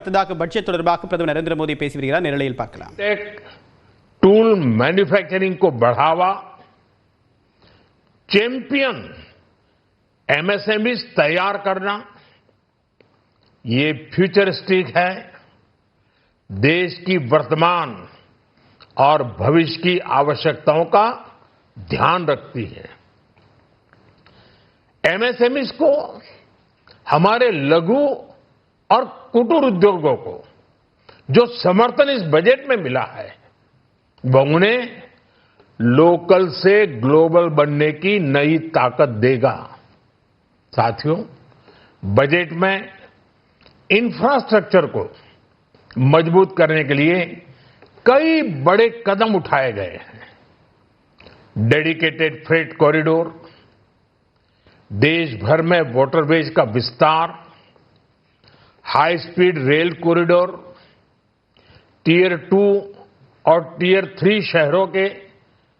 Budget தொடர்பாக பிரதமர் நரேந்திர மோடி பேசி வருகிறார். நேரலையில் பார்க்கலாம். टेक टूल मैन्युफैक्चरिंग को बढ़ावा, चैंपियन एमएसएमईज तैयार करना, ये फ्यूचरिस्टिक है, देश की वर्तमान और भविष्य की आवश्यकताओं का ध्यान रखती है. एमएसएमईज को, हमारे लघु और कुटीर उद्योगों को जो समर्थन इस बजट में मिला है, वह उन्हें लोकल से ग्लोबल बनने की नई ताकत देगा. साथियों, बजट में इंफ्रास्ट्रक्चर को मजबूत करने के लिए कई बड़े कदम उठाए गए हैं. डेडिकेटेड फ्रेट कॉरिडोर, देश भर में वाटरवेज का विस्तार, high speed rail corridor, tier 2 और टियर 3 शहरों के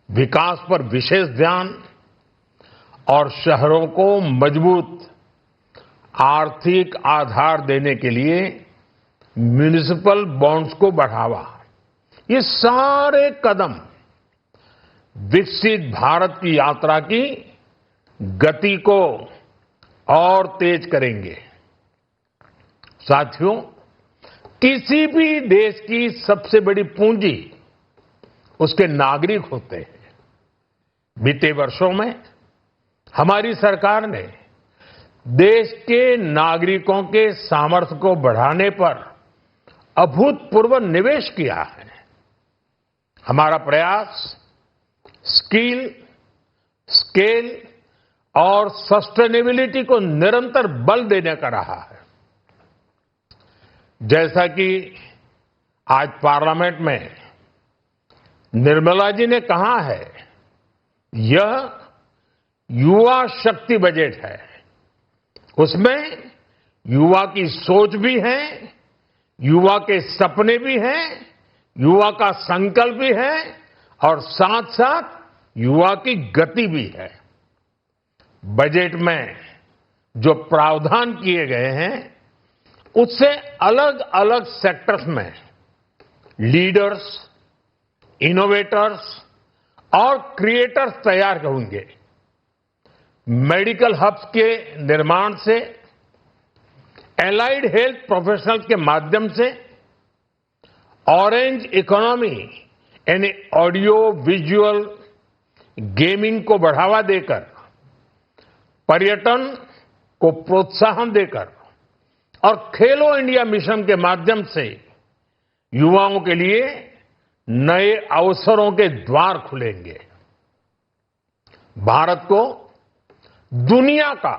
विकास पर विशेष ध्यान और शहरों को मजबूत आर्थिक आधार देने के लिए म्युनिसिपल बॉन्ड्स को बढ़ावा. ये सारे कदम विकसित भारत की यात्रा की गति को और तेज करेंगे. साथियों, किसी भी देश की सबसे बड़ी पूंजी उसके नागरिक होते हैं. बीते वर्षों में हमारी सरकार ने देश के नागरिकों के सामर्थ्य को बढ़ाने पर अभूतपूर्व निवेश किया है. हमारा प्रयास स्किल, स्केल और सस्टेनेबिलिटी को निरंतर बल देने का रहा है. जैसा कि आज पार्लियामेंट में निर्मला जी ने कहा है, यह युवा शक्ति बजट है. उसमें युवा की सोच भी है, युवा के सपने भी हैं, युवा का संकल्प भी है और साथ साथ युवा की गति भी है. बजट में जो प्रावधान किए गए हैं, उससे अलग अलग सेक्टर्स में लीडर्स, इनोवेटर्स और क्रिएटर्स तैयार होंगे. मेडिकल हब्स के निर्माण से, एलाइड हेल्थ प्रोफेशनल्स के माध्यम से, ऑरेंज इकोनॉमी यानी ऑडियो विजुअल गेमिंग को बढ़ावा देकर, पर्यटन को प्रोत्साहन देकर और खेलो इंडिया मिशन के माध्यम से युवाओं के लिए नए अवसरों के द्वार खुलेंगे. भारत को दुनिया का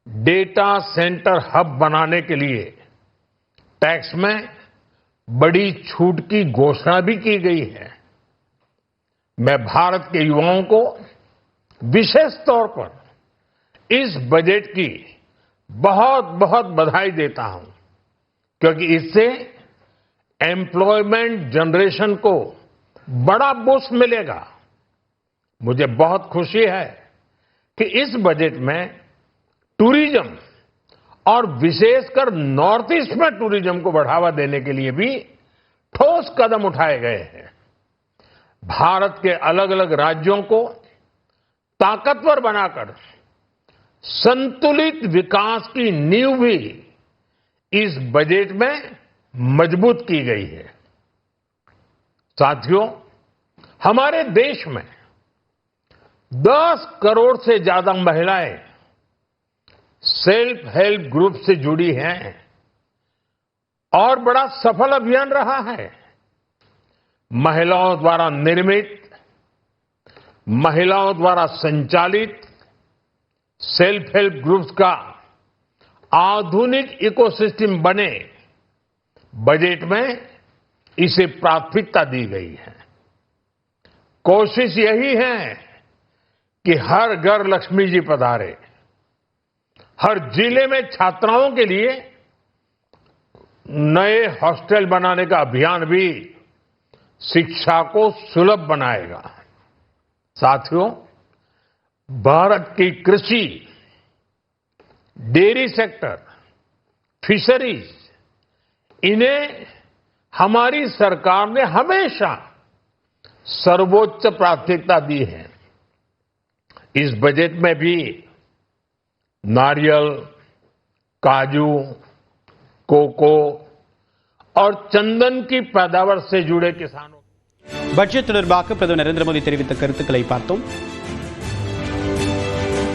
डेटा सेंटर हब बनाने के लिए टैक्स में बड़ी छूट की घोषणा भी की गई है. मैं भारत के युवाओं को विशेष तौर पर इस बजट की बहुत बहुत बधाई देता हूं, क्योंकि इससे एम्प्लॉयमेंट जनरेशन को बड़ा बूस्ट मिलेगा. मुझे बहुत खुशी है कि इस बजट में टूरिज्म और विशेषकर नॉर्थ ईस्ट में टूरिज्म को बढ़ावा देने के लिए भी ठोस कदम उठाए गए हैं. भारत के अलग अलग राज्यों को ताकतवर बनाकर संतुलित विकास की नींव भी इस बजट में मजबूत की गई है. साथियों, हमारे देश में 10 करोड़ से ज्यादा महिलाएं सेल्फ हेल्प ग्रुप से जुड़ी हैं और बड़ा सफल अभियान रहा है. महिलाओं द्वारा निर्मित, महिलाओं द्वारा संचालित सेल्फ हेल्प ग्रुप्स का आधुनिक इकोसिस्टम बने, बजट में इसे प्राथमिकता दी गई है. कोशिश यही है कि हर घर लक्ष्मी जी पधारे. हर जिले में छात्राओं के लिए नए हॉस्टल बनाने का अभियान भी शिक्षा को सुलभ बनाएगा. साथियों, भारत की कृषि, डेयरी सेक्टर, फिशरीज, इन्हें हमारी सरकार ने हमेशा सर्वोच्च प्राथमिकता दी है। इस बजट में भी नारियल, काजू, कोको और चंदन की पैदावार से जुड़े किसानों பட்ஜெட் தொடர்பாக பிரதமர் நரேந்திர மோடி தெரிவித்த கருத்துக்களை பார்த்தோம்.